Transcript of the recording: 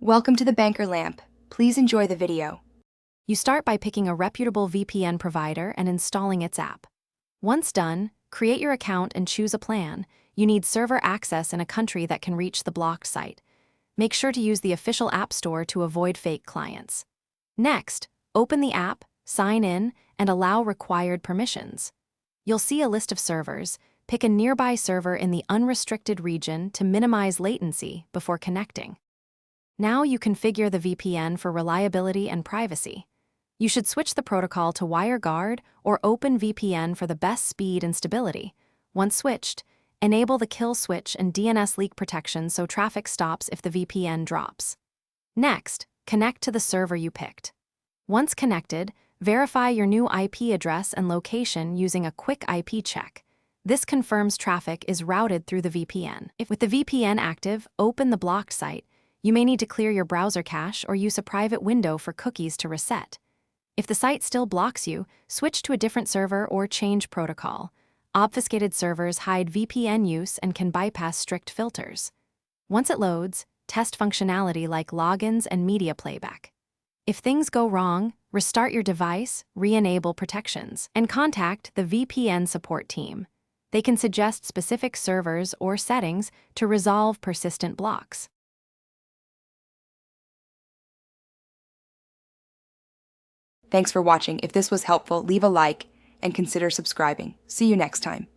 Welcome to the Banker Lamp. Please enjoy the video. You start by picking a reputable VPN provider and installing its app. Once done, create your account and choose a plan. You need server access in a country that can reach the blocked site. Make sure to use the official app store to avoid fake clients. Next, open the app, sign in, and allow required permissions. You'll see a list of servers. Pick a nearby server in the unrestricted region to minimize latency before connecting. Now you configure the VPN for reliability and privacy. You should switch the protocol to WireGuard or OpenVPN for the best speed and stability. Once switched, enable the kill switch and DNS leak protection so traffic stops if the VPN drops. Next, connect to the server you picked. Once connected, verify your new IP address and location using a quick IP check. This confirms traffic is routed through the VPN. With the VPN active, open the blocked site. You may need to clear your browser cache or use a private window for cookies to reset. If the site still blocks you, switch to a different server or change protocol. Obfuscated servers hide VPN use and can bypass strict filters. Once it loads, test functionality like logins and media playback. If things go wrong, restart your device, re-enable protections, and contact the VPN support team. They can suggest specific servers or settings to resolve persistent blocks. Thanks for watching. If this was helpful, leave a like and consider subscribing. See you next time.